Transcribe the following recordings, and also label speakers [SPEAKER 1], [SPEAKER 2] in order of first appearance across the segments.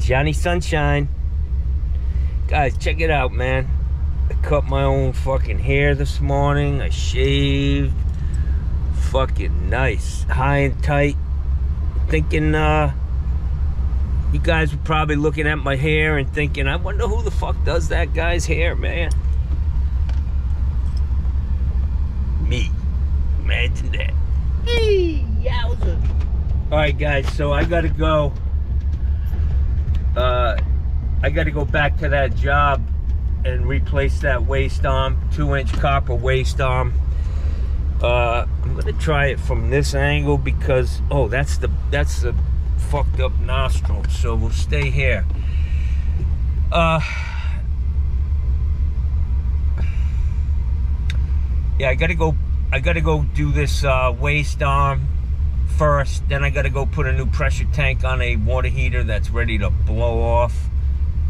[SPEAKER 1] Johnny Sunshine. Guys, check it out, man. I cut my own fucking hair this morning. I shaved. Fucking nice. High and tight. Thinking, you guys were probably looking at my hair and thinking, I wonder who the fuck does that guy's hair, man. Me. Imagine that. Hey, yowza. Alright, guys, so I gotta go. I gotta go back to that job and replace that waist arm, 2-inch copper waist arm. I'm gonna try it from this angle because that's the fucked up nostril, so we'll stay here. Yeah, I gotta go do this waist arm first, then I gotta go put a new pressure tank on a water heater that's ready to blow off.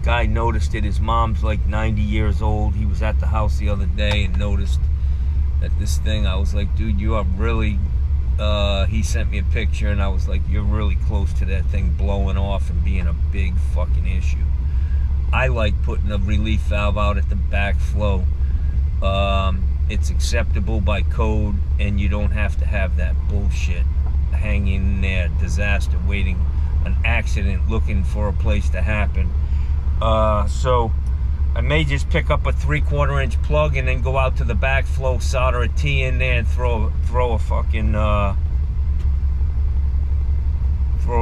[SPEAKER 1] Guy noticed it. His mom's like 90 years old. He was at the house the other day and noticed that this thing, I was like, dude, you are really, he sent me a picture and I was like, you're really close to that thing blowing off and being a big fucking issue. I like putting a relief valve out at the backflow. It's acceptable by code and you don't have to have that bullshit hanging there, disaster waiting, an accident looking for a place to happen. So I may just pick up a 3/4 inch plug and then go out to the backflow, solder a T in there and throw a fucking throw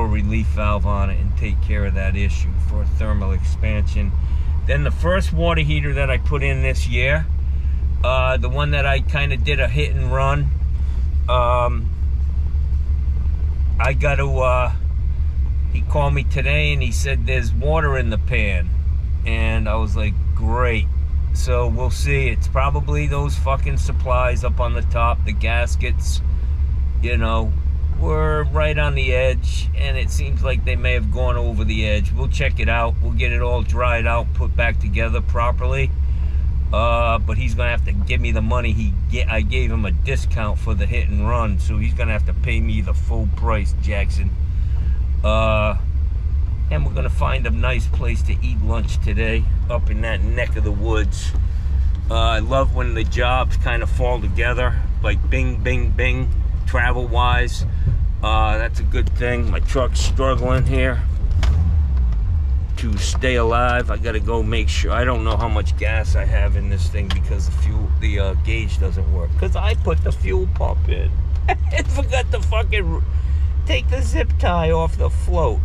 [SPEAKER 1] a relief valve on it and take care of that issue for a thermal expansion. Then the first water heater that I put in this year, the one that I kind of did a hit and run, I got to, he called me today and he said there's water in the pan. And I was like, great. So we'll see. It's probably those fucking supplies up on the top. The gaskets, you know, were right on the edge. And it seems like they may have gone over the edge. We'll check it out. We'll get it all dried out, put back together properly. But he's going to have to give me the money. I gave him a discount for the hit and run. So he's going to have to pay me the full price, Jackson. And we're gonna find a nice place to eat lunch today up in that neck of the woods. I love when the jobs kind of fall together, like bing, bing, bing, travel wise. That's a good thing. My truck's struggling here to stay alive. I gotta go make sure. I don't know how much gas I have in this thing because the gauge doesn't work. Cause I put the fuel pump in and forgot to fucking take the zip tie off the float.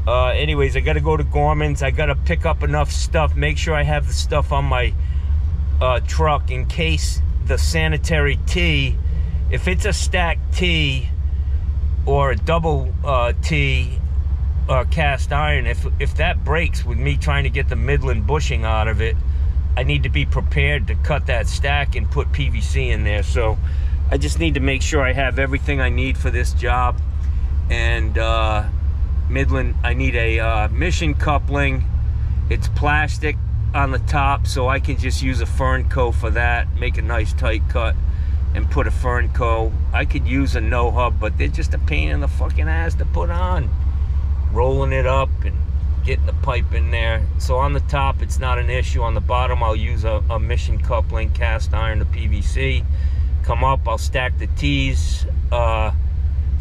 [SPEAKER 1] Anyways, I gotta go to Gorman's. I gotta pick up enough stuff, make sure I have the stuff on my truck in case the sanitary T, if it's a stacked T or a double T cast iron, if that breaks with me trying to get the Midland bushing out of it, I need to be prepared to cut that stack and put PVC in there. So I just need to make sure I have everything I need for this job. And Midland, I need a mission coupling. It's plastic on the top, so I can just use a Fernco for that, make a nice tight cut and put a Fernco. I could use a no hub, but they're just a pain in the fucking ass to put on. Rolling it up and getting the pipe in there. So on the top, it's not an issue. On the bottom, I'll use a mission coupling, cast iron to PVC. Come up, I'll stack the T's,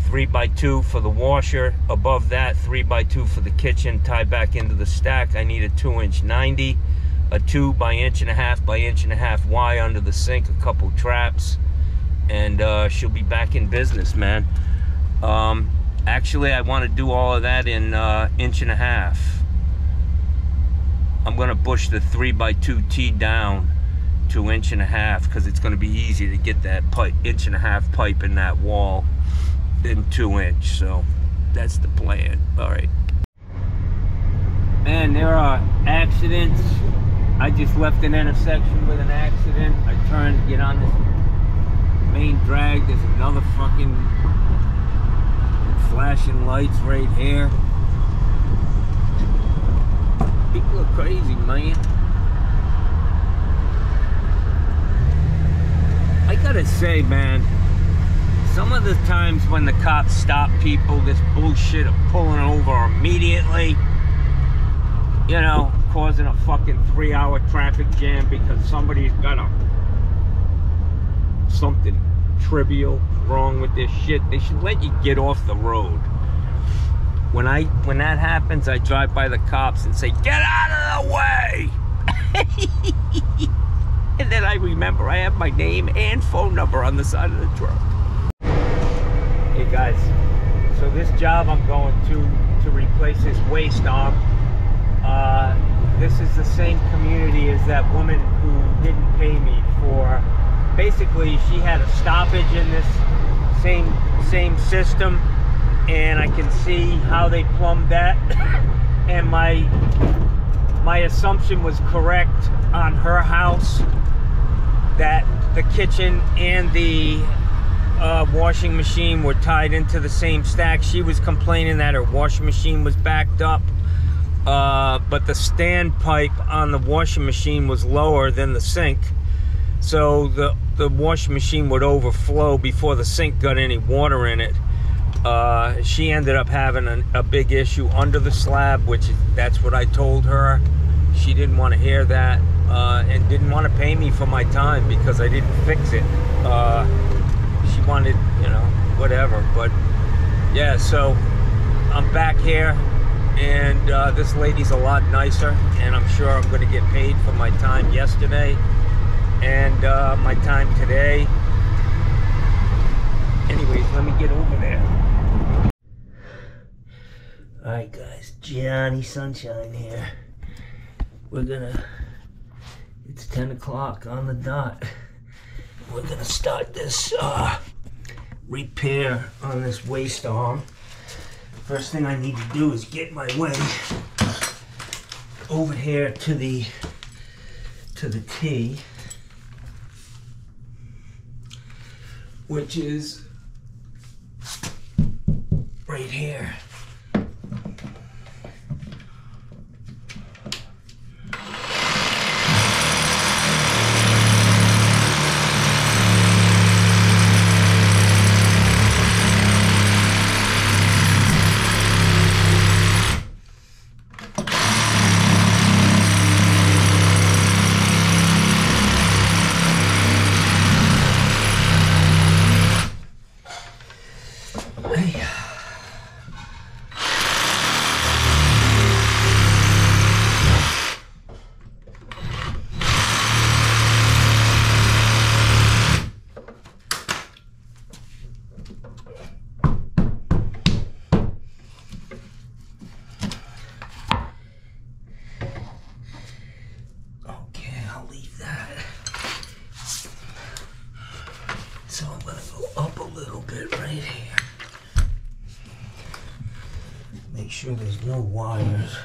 [SPEAKER 1] 3x2 for the washer. Above that, 3x2 for the kitchen. Tie back into the stack. I need a 2-inch 90, a 2 by 1.5 by 1.5 Y under the sink, a couple traps, and she'll be back in business, man. Actually, I want to do all of that in 1.5 inches. I'm gonna push the 3x2 T down to 1.5 inches because it's gonna be easy to get that pipe, 1.5 inch pipe in that wall in 2-inch. So that's the plan. All right, man, there are accidents. I just left an intersection with an accident. I turned to get on this main drag. There's another fucking flashing lights right here. People are crazy, man. I gotta say, man, some of the times when the cops stop people, this bullshit of pulling over immediately, you know, causing a fucking 3-hour traffic jam because somebody's got something trivial wrong with this shit. They should let you get off the road. When that happens, I drive by the cops and say, "Get out of the way!" And then I remember I have my name and phone number on the side of the truck. Hey guys, so this job I'm going to replace this waste arm. This is the same community as that woman who didn't pay me for. Basically, she had a stoppage in this same system, and I can see how they plumbed that. And my assumption was correct on her house, that the kitchen and the washing machine were tied into the same stack. She was complaining that her washing machine was backed up, but the standpipe on the washing machine was lower than the sink, so the washing machine would overflow before the sink got any water in it. She ended up having a big issue under the slab, which that's what I told her. She didn't want to hear that, and didn't want to pay me for my time because I didn't fix it. She wanted, you know, whatever. But yeah, so I'm back here, and this lady's a lot nicer, and I'm sure I'm going to get paid for my time yesterday and my time today. Anyways, let me get over there. Alright guys, Johnny Sunshine here. It's 10 o'clock on the dot. We're gonna start this repair on this waste arm. First thing I need to do is get my way over here to the T, which is right here. So I'm gonna go up a little bit right here. Make sure there's no wires.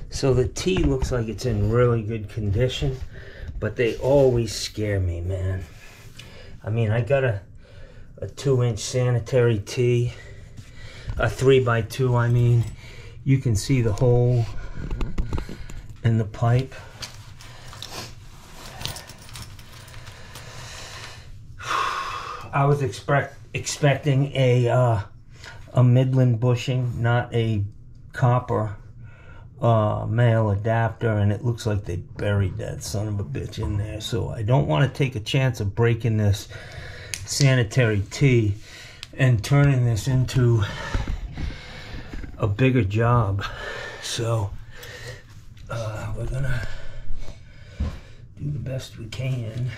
[SPEAKER 1] So the T looks like it's in really good condition, but they always scare me, man. I mean, I got a 2-inch sanitary T, a 3x2, I mean. You can see the hole in the pipe. I was expecting a Midland bushing, not a copper male adapter, and it looks like they buried that son of a bitch in there. So I don't want to take a chance of breaking this sanitary T and turning this into a bigger job. So we're gonna do the best we can.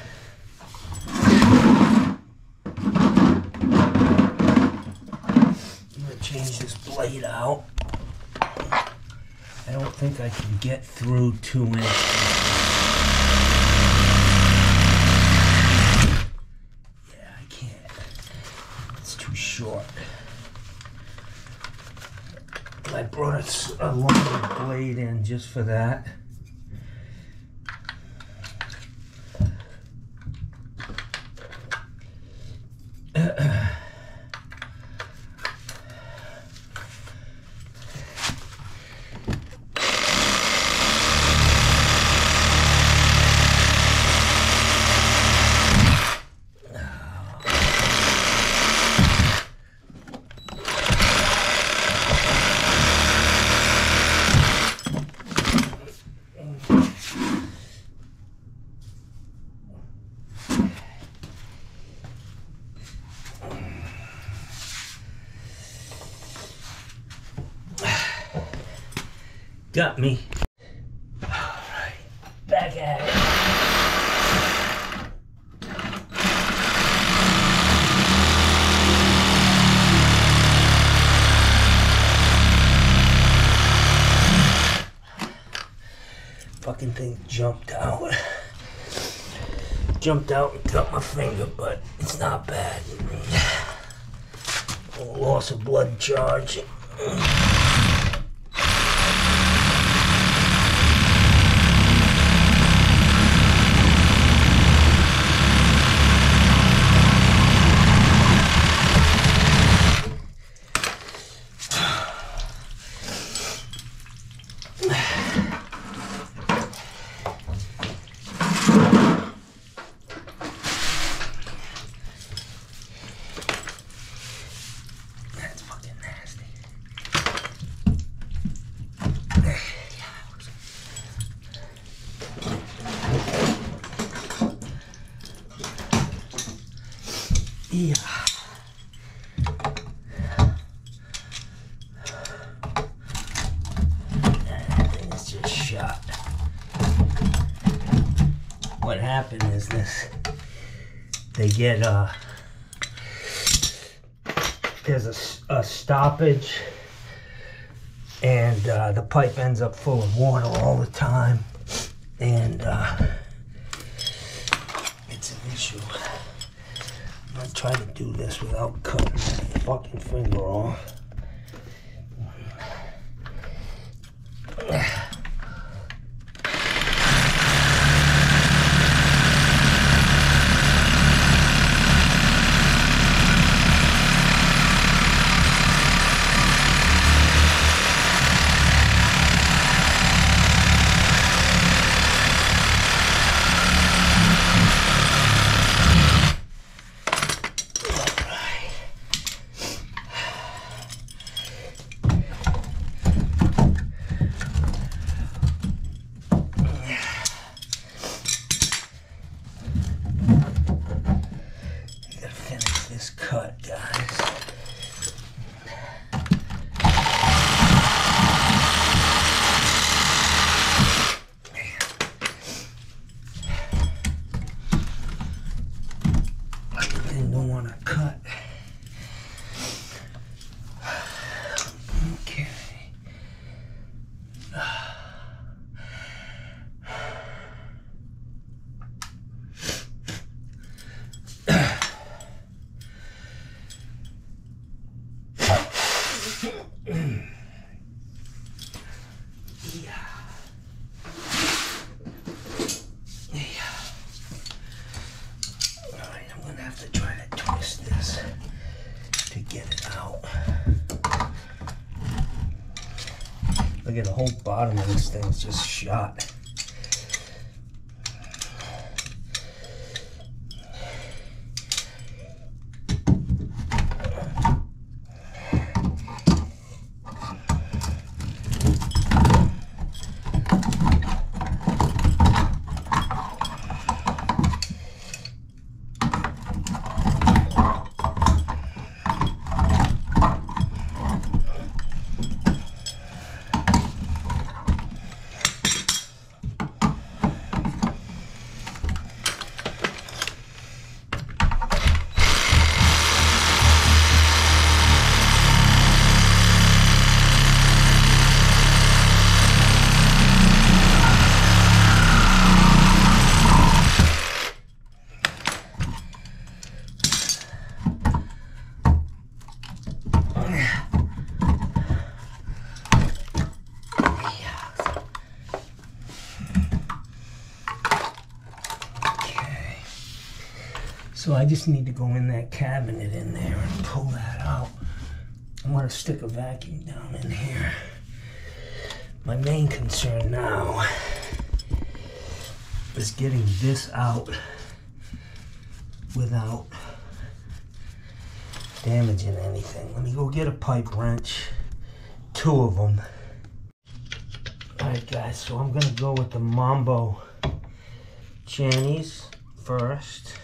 [SPEAKER 1] I'm gonna change this blade out. I don't think I can get through 2 inches. Yeah, I can't. It's too short.
[SPEAKER 2] brought a longer blade in just for that. Got me. All right, back at it. Fucking thing jumped out. Jumped out and cut my finger, but it's not bad. Loss of blood charge. Yeah. That thing is just shot. What happened is this. They get there's a stoppage, and the pipe ends up full of water all the time, and it's an issue. I'm gonna try to do this without cutting my fucking finger off. Cut, guys. I don't want to cut. Okay. To try to twist this to get it out. Look at the whole bottom of this thing is just shot. So I just need to go in that cabinet in there and pull that out. I'm gonna stick a vacuum down in here. My main concern now is getting this out without damaging anything. Let me go get a pipe wrench, 2 of them. Alright guys, so I'm gonna go with the Mambo Channies first.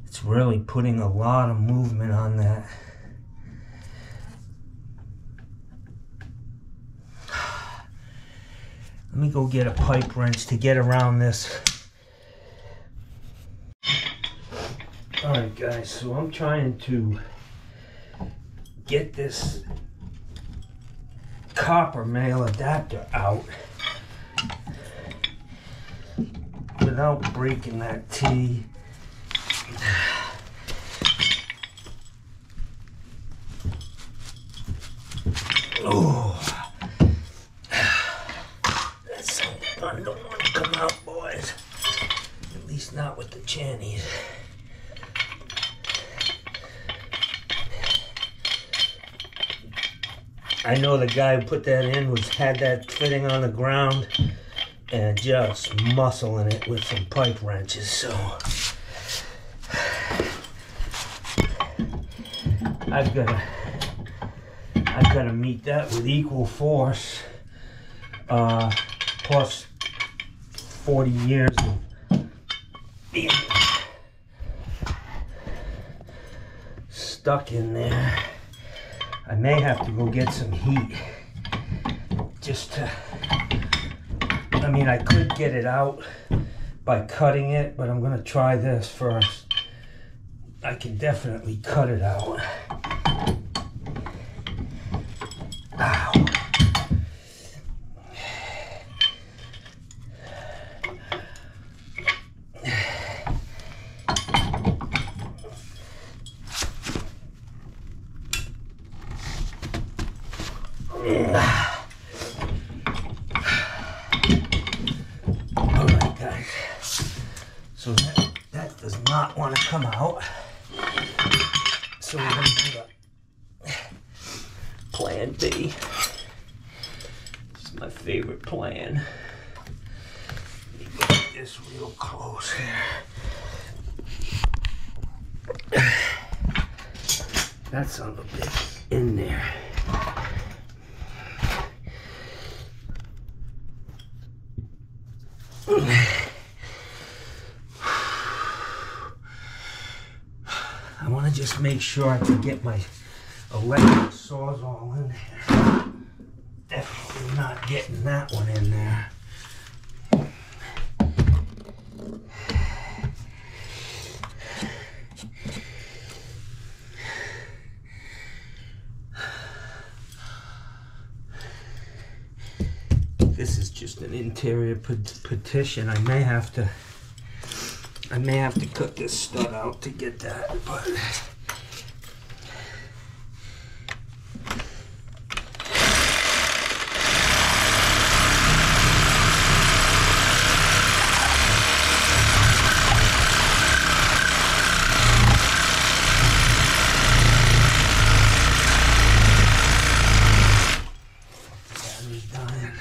[SPEAKER 2] It's really putting a lot of movement on that. Let me go get a pipe wrench to get around this. Alright guys, so I'm trying to get this copper male adapter out without breaking that T. Oh, that sound gun don't want to come out, boys. At least not with the Channies. I know the guy who put that in had that fitting on the ground and just muscling it with some pipe wrenches, so I've got to meet that with equal force, plus 40 years of being stuck in there. I may have to go get some heat just to, I mean, I could get it out by cutting it, but I'm going to try this first. I can definitely cut it out. Ow. Alright guys, so that does not want to come out, so we're going to do a plan B. This is my favorite plan. Let me get this real close here. That son of a bitch in there. I want to just make sure I can get my electric sawzall in there. Definitely not getting that one in there. This is just an interior petition. I may have to cut this stud out to get that, but battery's dying.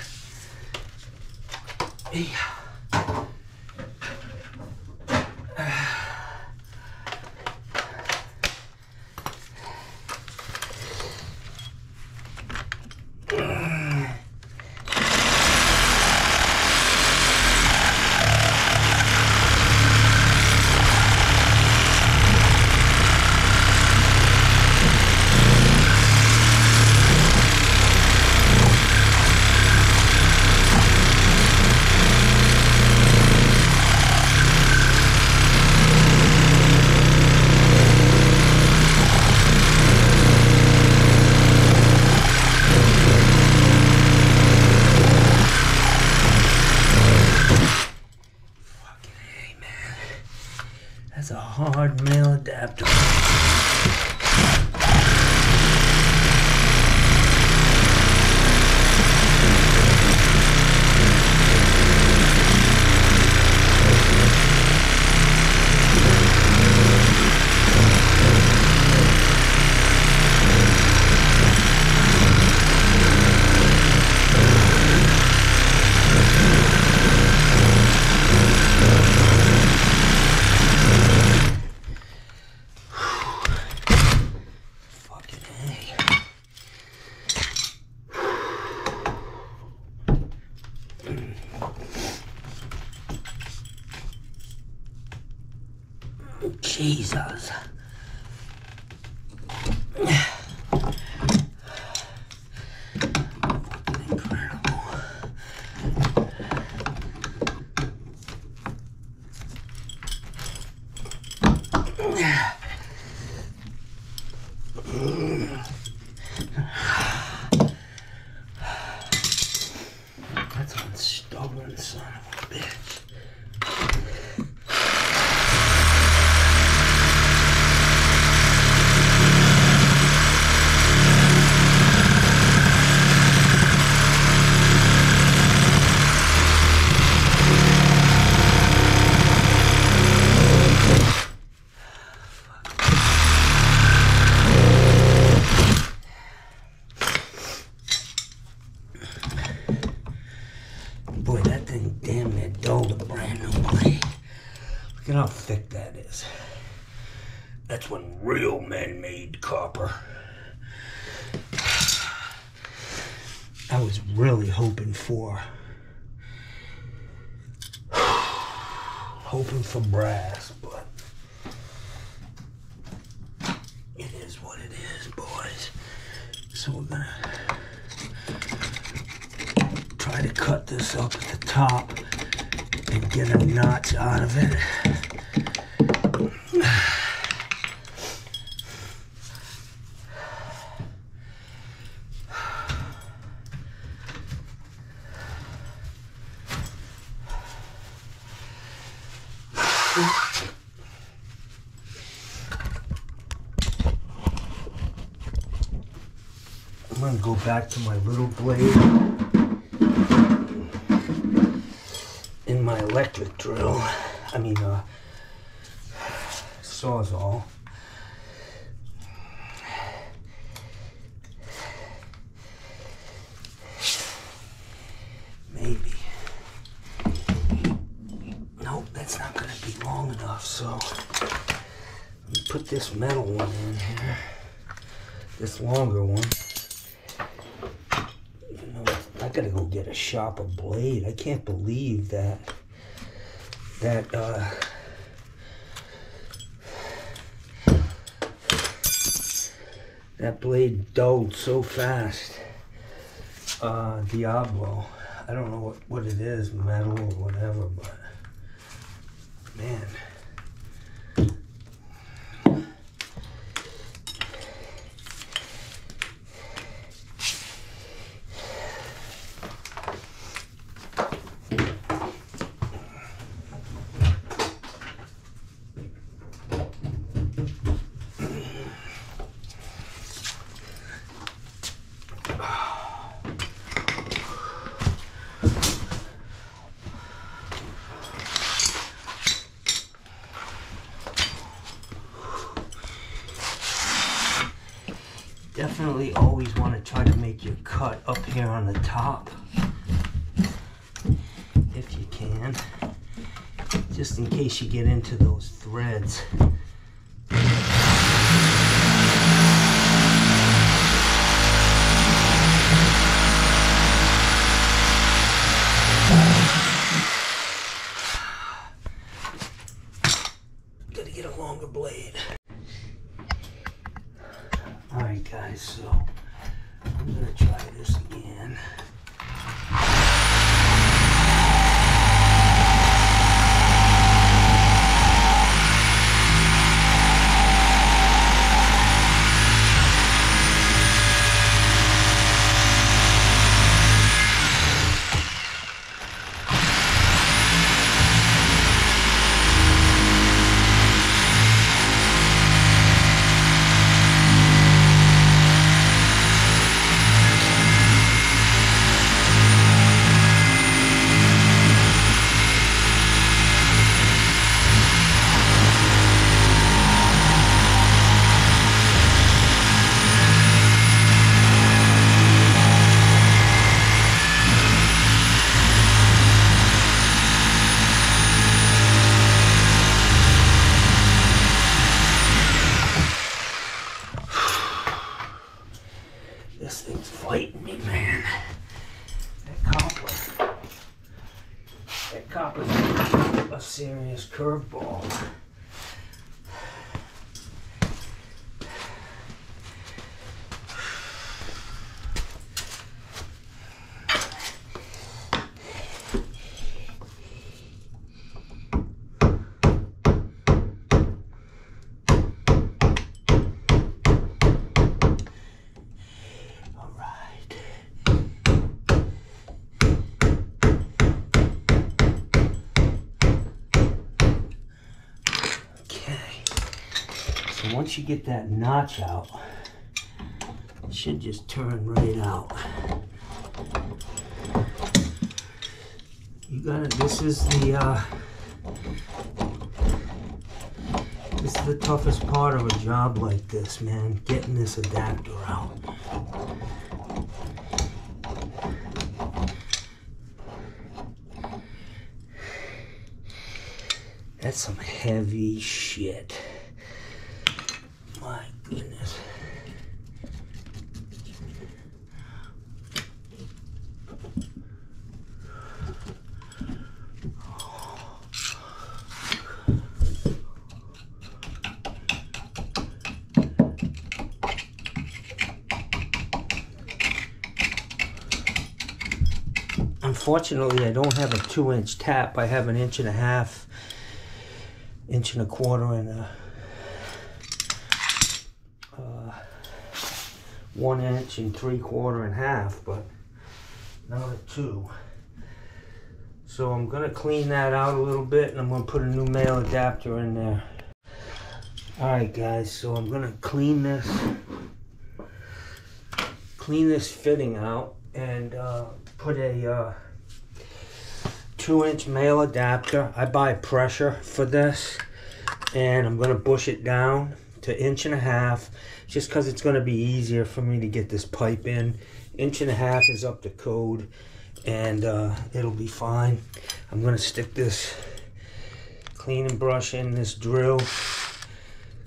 [SPEAKER 2] That's a hard male adapter. Jesus. That's one stubborn son of a bitch. Boy, that thing damn near dulled a brand new blade. Look at how thick that is. That's when real men made copper. I was really hoping for brass, but it is what it is, boys. So we're gonna try to cut this up at the top and get a notch out of it. I'm gonna go back to my little blade in my electric drill. I mean, Sawzall. Maybe. Nope, that's not gonna be long enough, so let me put this metal one in here. This longer one. You know, I gotta go get a sharper blade. I can't believe that that blade dulled so fast. Diablo. I don't know what it is, metal or whatever, but man. Definitely always want to try to make your cut up here on the top, if you can, just in case you get into those threads. Gotta get a longer blade. Alright guys, so I'm gonna try this again. copper's a serious curveball. Once you get that notch out, it should just turn right out. You gotta, this is the toughest part of a job like this, man, getting this adapter out. That's some heavy shit. My goodness. Unfortunately, I don't have a 2-inch tap. I have an 1.5 inches, 1.25 inches, and a 1 inch and 3/4 and half, but not a 2. So I'm gonna clean that out a little bit, and I'm gonna put a new male adapter in there. All right, guys. So I'm gonna clean this fitting out and put a 2-inch male adapter. I buy pressure for this, and I'm gonna bush it down to 1.5 inches, just because it's going to be easier for me to get this pipe in. 1.5 inches is up to code, and it'll be fine. I'm going to stick this cleaning brush in this drill,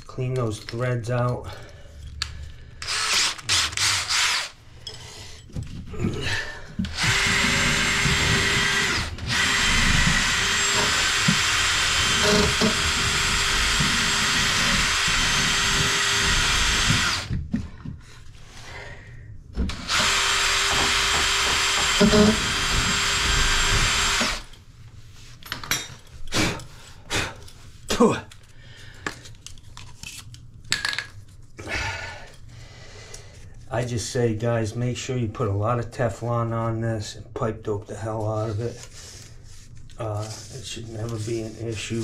[SPEAKER 2] clean those threads out. I just say, guys, make sure you put a lot of Teflon on this and pipe dope the hell out of it. It should never be an issue.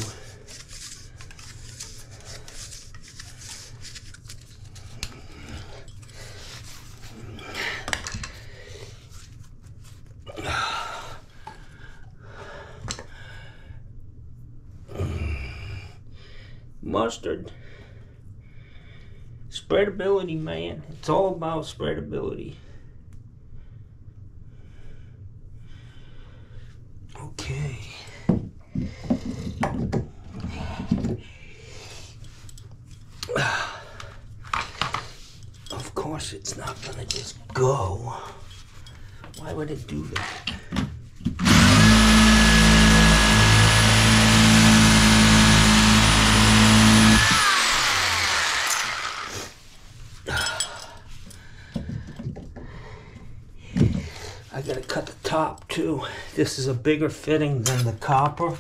[SPEAKER 2] Mustard. Spreadability, man. It's all about spreadability. Okay. Of course it's not gonna just go. Why would it do that? I gotta cut the top too. This is a bigger fitting than the copper.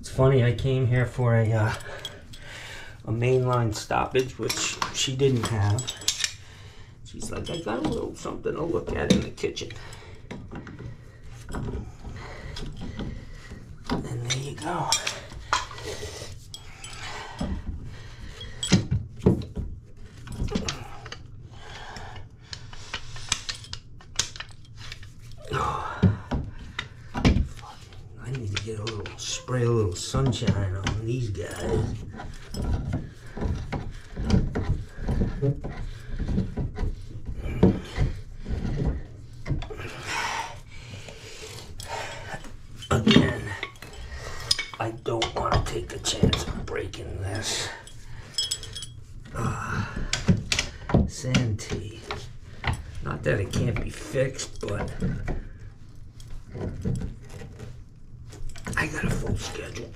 [SPEAKER 2] Funny, I came here for a mainline stoppage, which she didn't have. She's like, I got a little something to look at in the kitchen. And they go. I need to get a little, spray a little sunshine on these guys. Again, I don't want to take the chance of breaking this. Santee. Not that it can't be fixed, but I got a full schedule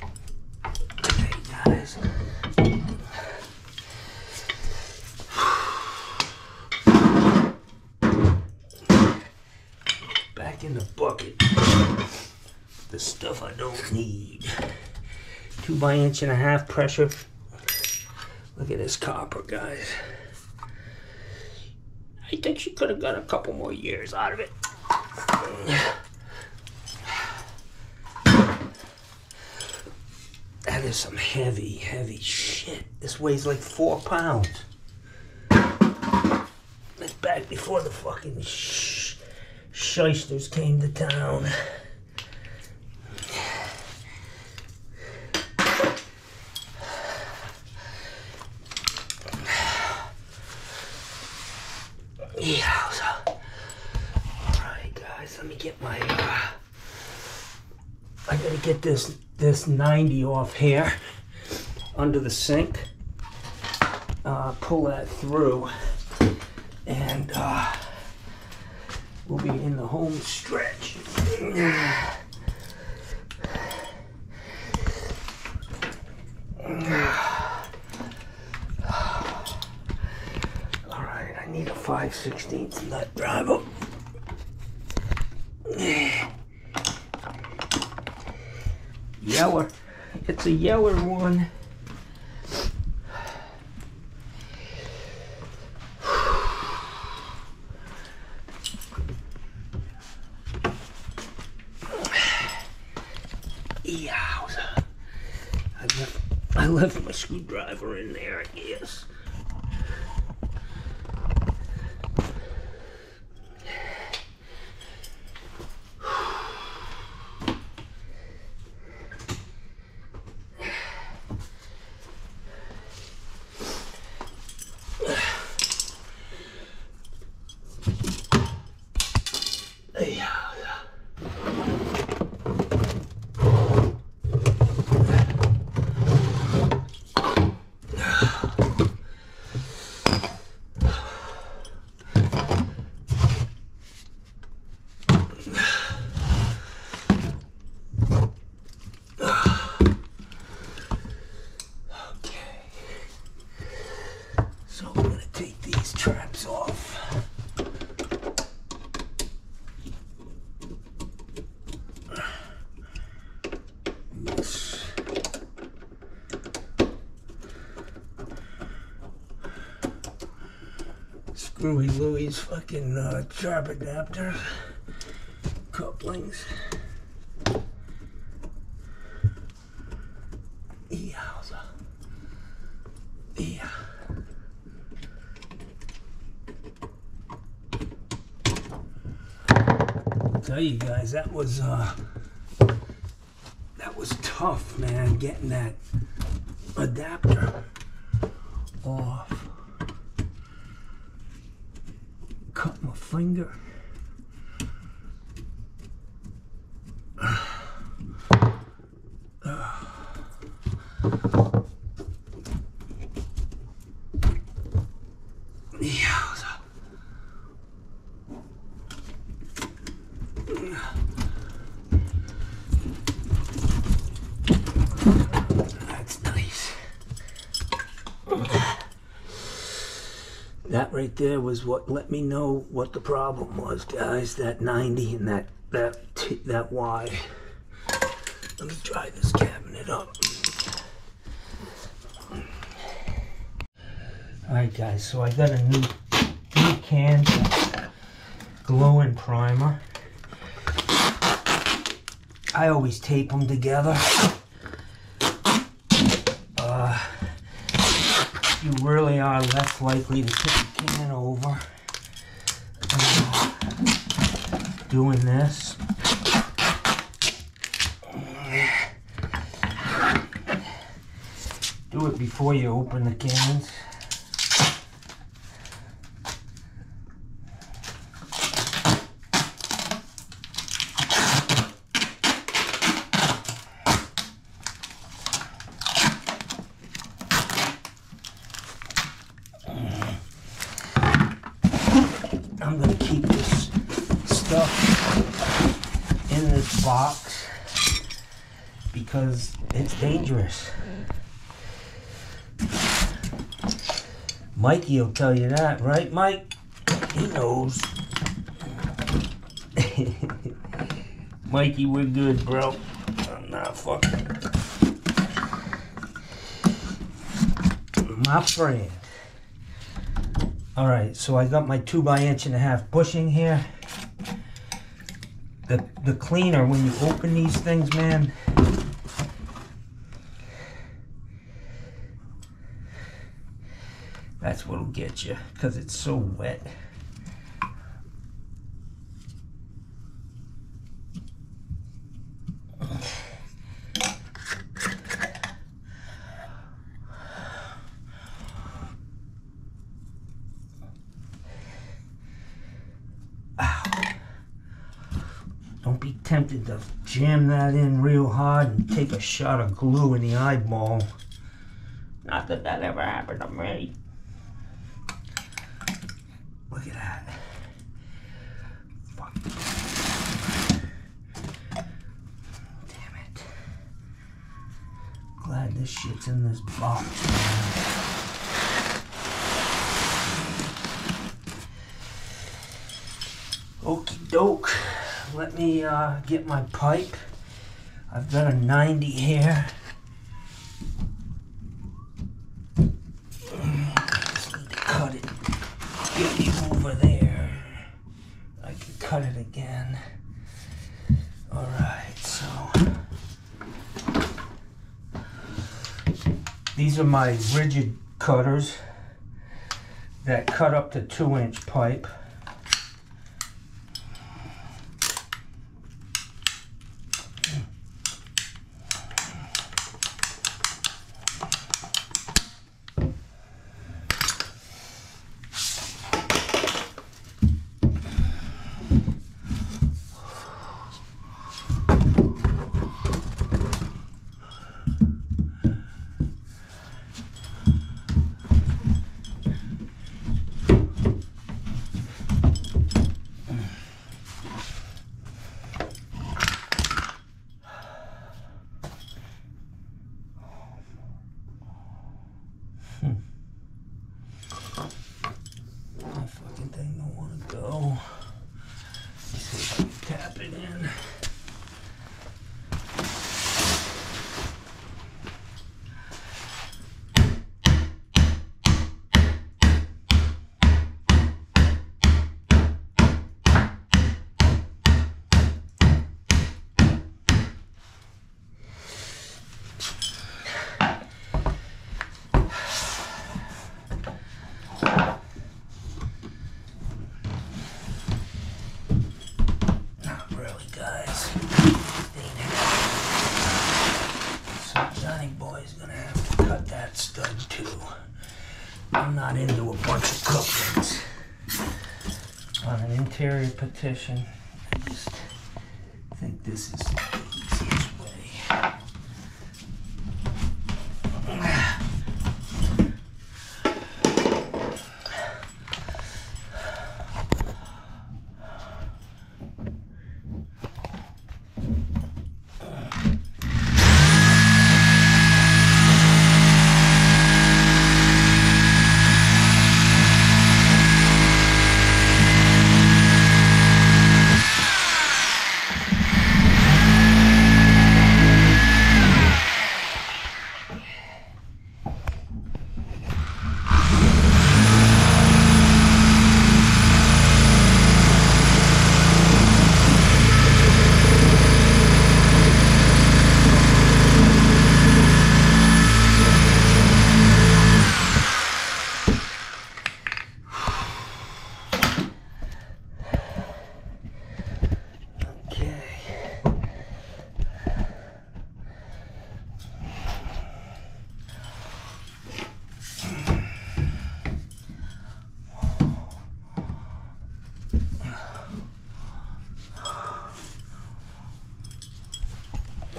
[SPEAKER 2] today, guys. Back in the bucket. The stuff I don't need. 2x1.5 inch pressure. Look at this copper, guys. I think she could have got a couple more years out of it. That is some heavy, heavy shit. This weighs like 4 pounds. That's back before the fucking shysters came to town. Yeah, so, alright guys, let me get my, I gotta get this 90 off here, under the sink, pull that through, and, we'll be in the home stretch. I need a 5/16 nut driver. Yeller. It's a yeller one. Yowza. I left my screwdriver in there, I guess. Traps off. This. Screwy Louie's fucking trap adapters, couplings. Yowza. Yeah. Tell you guys, that was tough, man, getting that adapter off. Cut my finger. That right there was what let me know what the problem was, guys. That 90 and that Y. Let me dry this cabinet up. Alright guys, so I got a new can glowing primer. I always tape them together you really are less likely to tip the can over doing this. Do it before you open the cans. I'm going to keep this stuff in this box because it's dangerous. Mikey will tell you that, right, Mike? He knows. Mikey, we're good, bro. I'm not fucking. My friend. Alright, so I got my 2x1.5 inch bushing here. The cleaner, when you open these things, man, that's what'll get you, because it's so wet. Don't be tempted to jam that in real hard and take a shot of glue in the eyeball. Not that that ever happened to me. Look at that. Fuck. Damn it. Glad this shit's in this box, man. Okie doke. Let me get my pipe. I've got a 90 here. Just need to cut it. Get me over there. I can cut it again. Alright, so these are my rigid cutters that cut up to 2-inch pipe. That fucking thing don't want to go. Let's see if I can tap it in. I'm not into a bunch of couplings on an interior petition. I just think this is the easiest way.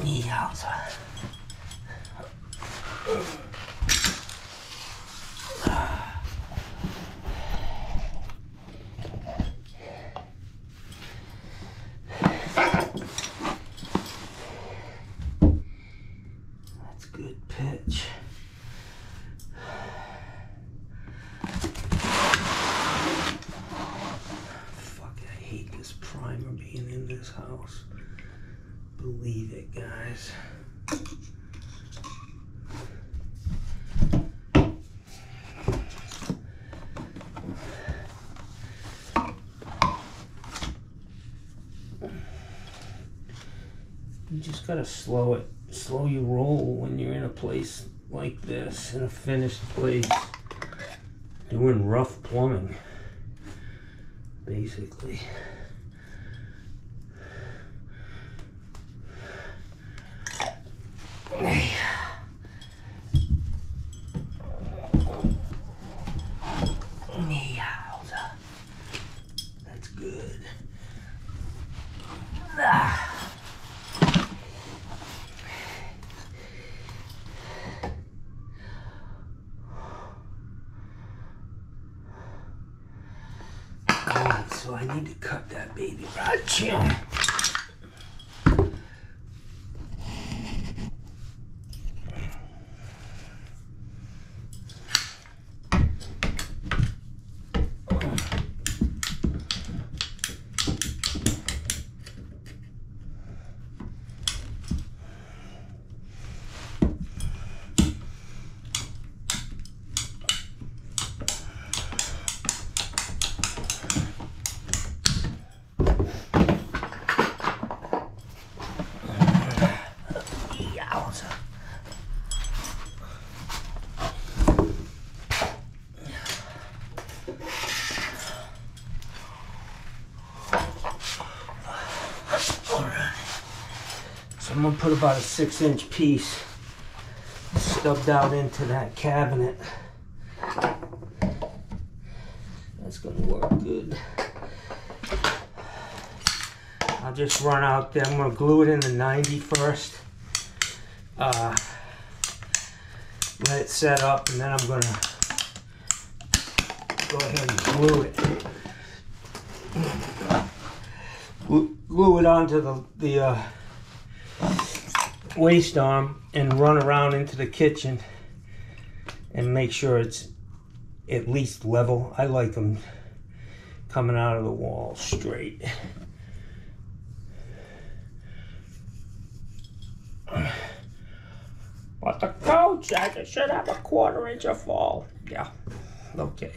[SPEAKER 2] Yowza. That's good pitch. Fuck, I hate this primer being in this house. Believe it, guys. You just gotta slow your roll when you're in a place like this, in a finished place, doing rough plumbing, basically. That's good. Alright, so I need to cut that baby right here. I'm gonna put about a 6-inch piece stubbed out into that cabinet. That's gonna work good. I'll just run out there. I'm gonna glue it in the 90 first. Let it set up, and then I'm gonna go ahead and glue it. Glue it onto the waste arm and run around into the kitchen and make sure it's at least level. I like them coming out of the wall straight. But the couch, I should have a 1/4 inch of fall. Yeah, okay.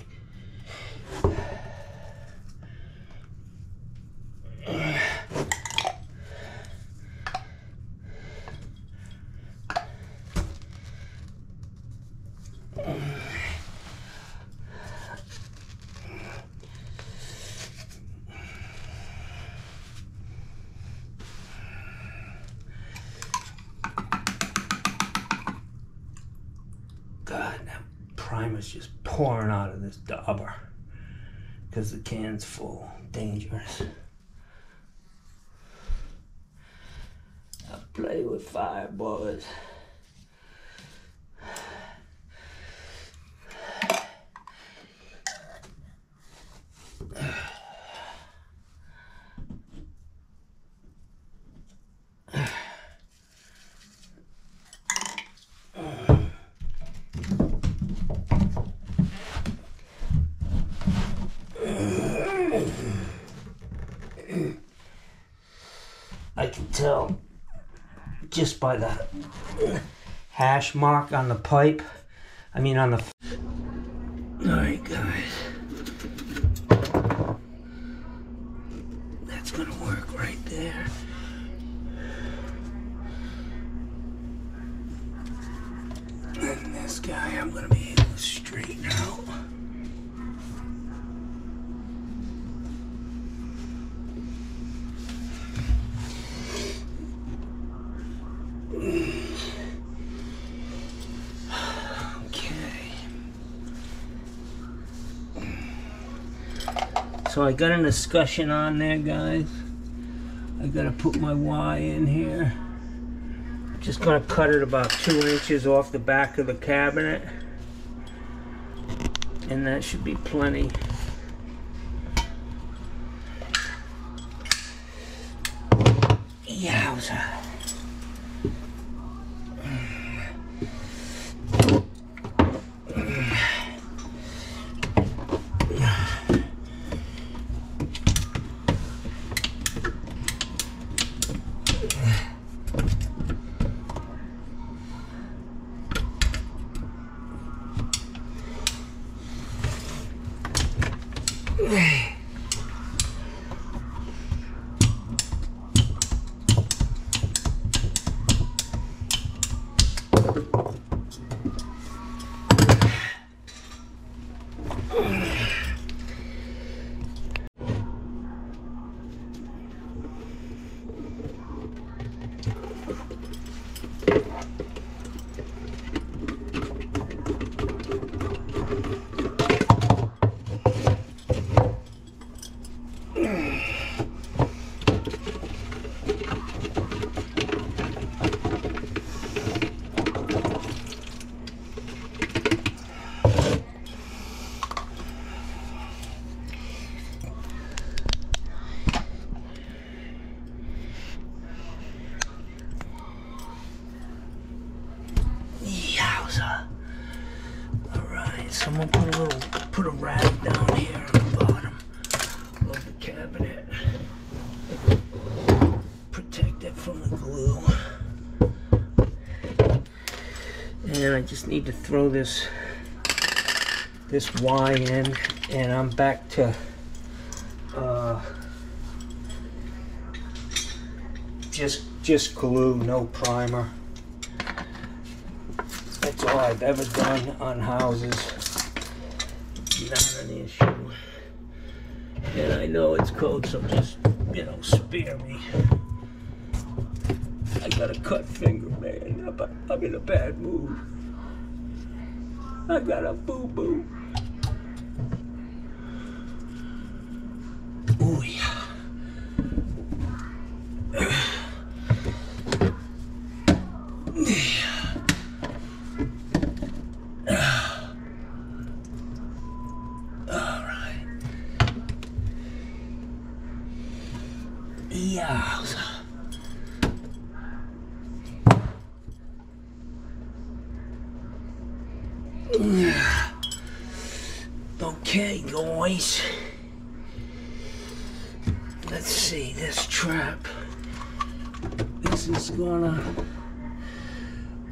[SPEAKER 2] God, that primer's just pouring out of this dauber because the can's full. Dangerous. I play with fire, boys. I can tell just by the hash mark on the pipe. I mean on the... Alright guys. That's gonna work right there. And this guy I'm gonna be able to straighten out. So I got an escutcheon on there, guys. I gotta put my Y in here. Just gonna cut it about 2 inches off the back of the cabinet, and that should be plenty. Yowza. So I'm gonna put a rag down here on the bottom of the cabinet. Protect it from the glue. And I just need to throw this Y in, and I'm back to just glue, no primer. That's all I've ever done on houses. Not an issue. And I know it's cold, so just, you know, spare me. I got a cut finger, man. I'm in a bad mood. I got a boo-boo. Ooh, yeah. Okay, guys. Let's see this trap. This is gonna.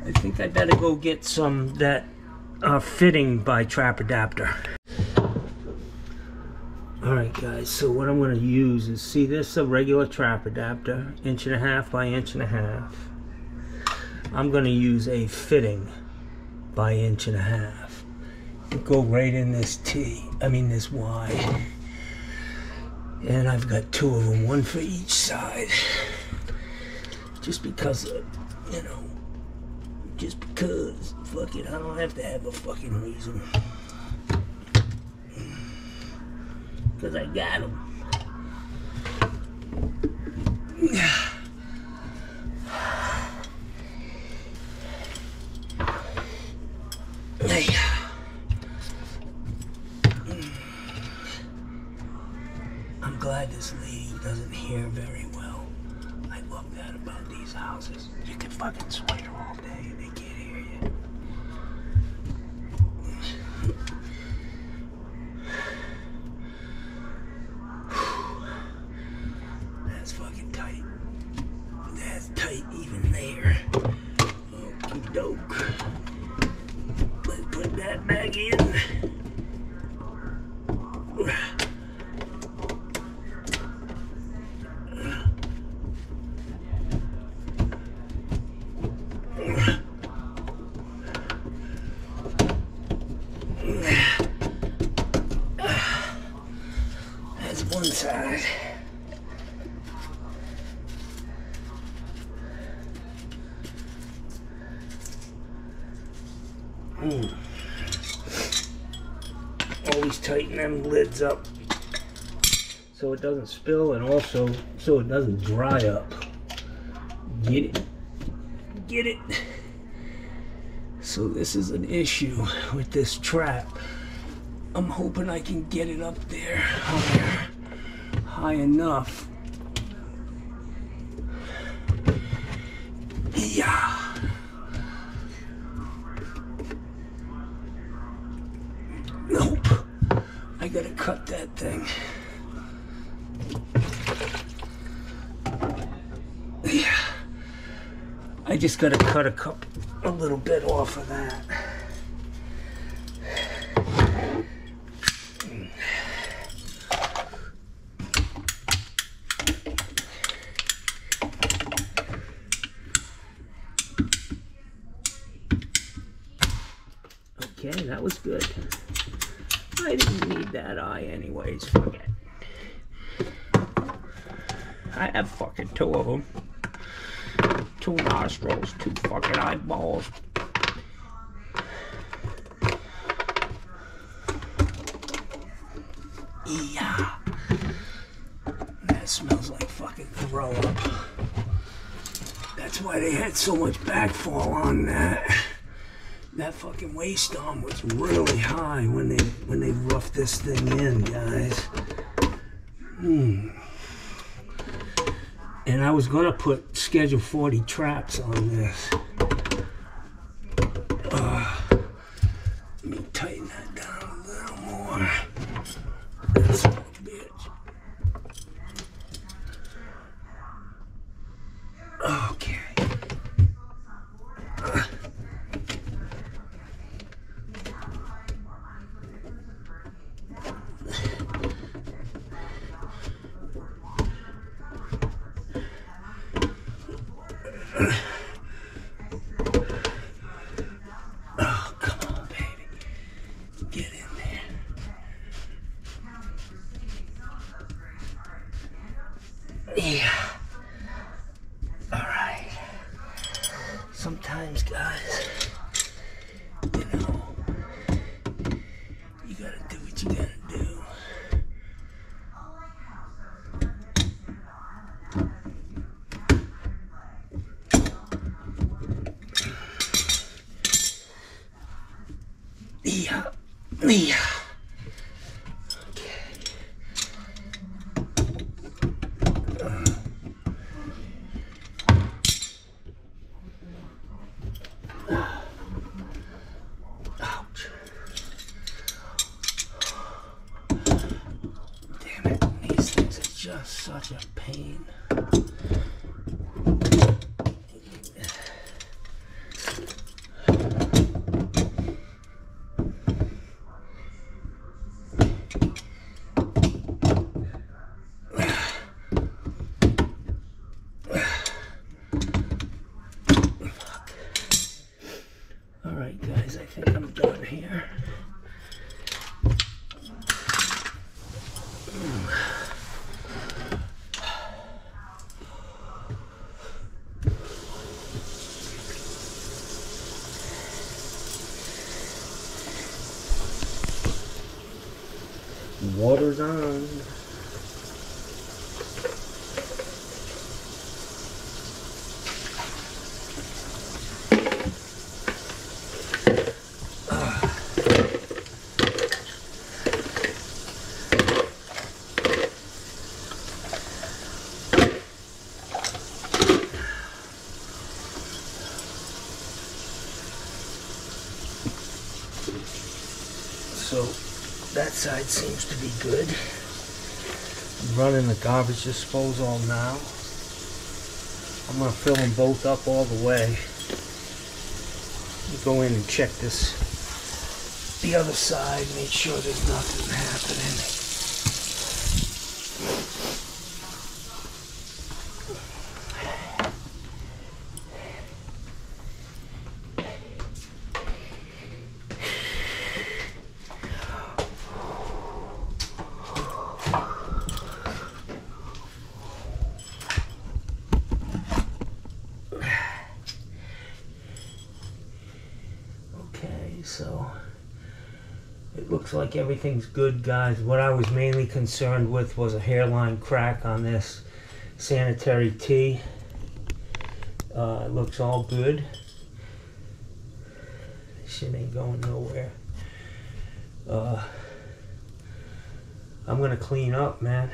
[SPEAKER 2] I think I better go get some that fitting by Trap Adapter. Alright guys, so what I'm going to use is, see this, a regular trap adapter, 1.5 by 1.5. I'm going to use a fitting by 1.5. Go right in this this Y. And I've got 2 of them, one for each side. Just because, you know, just because, fuck it, I don't have to have a fucking reason. Because I got them. I'm glad this lady doesn't hear very well. I love that about these houses. You can fucking swear all day and they can't hear you. That's fucking tight. That's tight even there. Okie doke. Let's put that back in. That's one side. Always tighten them lids up so it doesn't spill, and also so it doesn't dry up. Get get it. So this is an issue with this trap. I'm hoping I can get it up there high enough. Yeah. Nope. I gotta cut that thing. Yeah. I just gotta cut a little bit off of that. Okay, that was good. I didn't need that eye anyways, forget. I have fucking 2 of them. 2 nostrils, 2 fucking eyeballs. Yeah. That smells like fucking throw up. That's why they had so much backfall on that. That fucking waste arm was really high when they roughed this thing in, guys. And I was gonna put Schedule 40 traps on this. Let me tighten that down a little more. That's a bitch. Okay. Oh, come on, baby. Get in there. Yeah. All right. Sometimes, guys, you know, you gotta do what you gotta do. Yeah. Yeah. Ouch. Damn it. These things are just such a pain. Alright guys, I think I'm done here. Water's on. So that side seems to be good. I'm running the garbage disposal now. I'm going to fill them both up all the way. Go in and check the other side, make sure there's nothing happening. So it looks like everything's good, guys. What I was mainly concerned with was a hairline crack on this sanitary tee. It looks all good. This shit ain't going nowhere. I'm gonna clean up, man.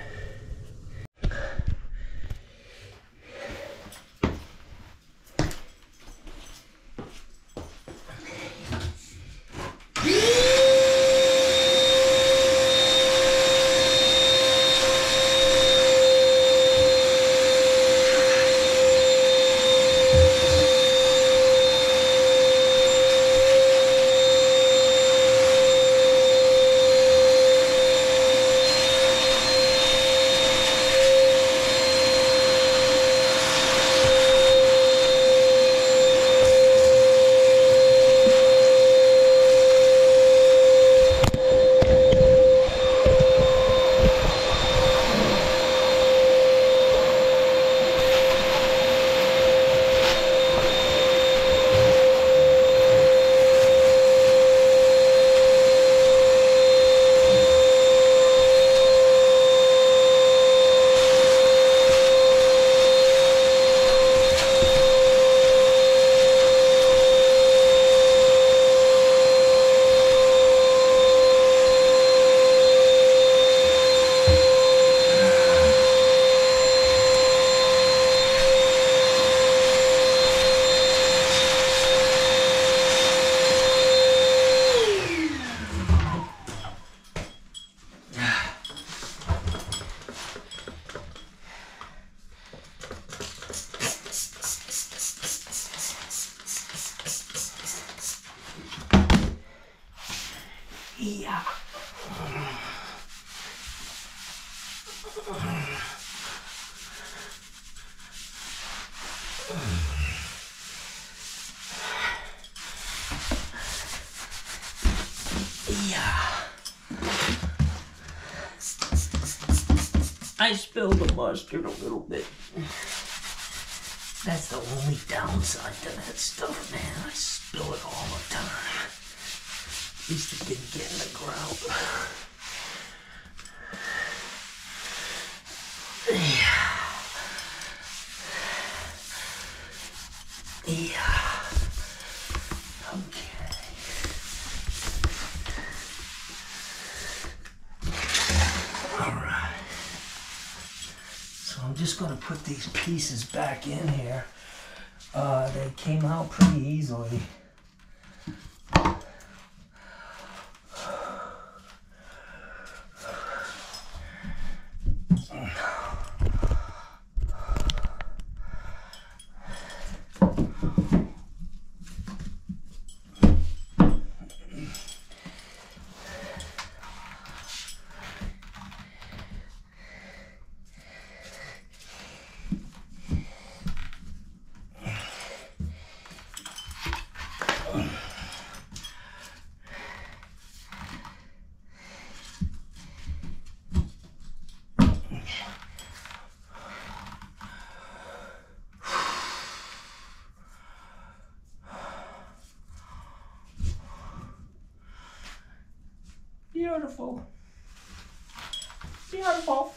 [SPEAKER 2] Yeah. I spilled the mustard a little bit. That's the only downside to that stuff, man. I spill it all the time. At least it didn't get in the ground. Yeah. Okay. Alright. So I'm just gonna put these pieces back in here. They came out pretty easily. Beautiful. Beautiful.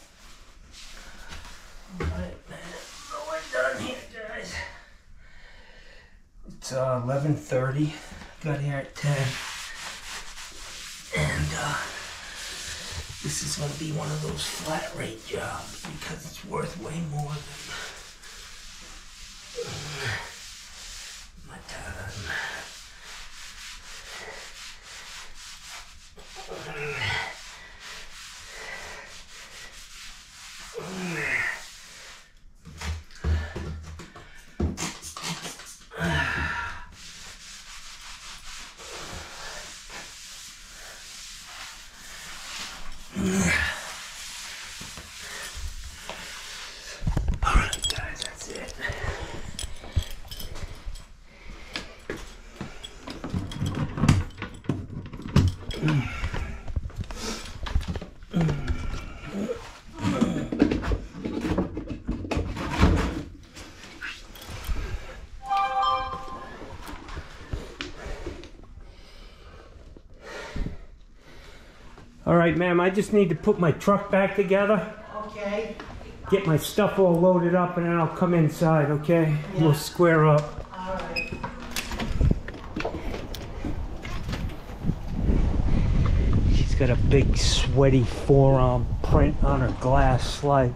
[SPEAKER 2] Alright, man. What we're done here, guys. It's 11:30. Got here at 10. And this is going to be one of those flat rate jobs because it's worth way more than my time. Alright guys, that's it. All right, ma'am, I just need to put my truck back together.
[SPEAKER 3] Okay.
[SPEAKER 2] get my stuff all loaded up, and then I'll come inside, okay?
[SPEAKER 3] Yeah.
[SPEAKER 2] We'll square up.
[SPEAKER 3] All right.
[SPEAKER 2] She's got a big sweaty forearm print on her glass slide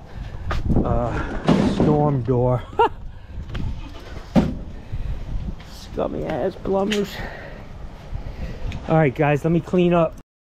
[SPEAKER 2] storm door. Scummy ass plumbers. All right, guys, let me clean up.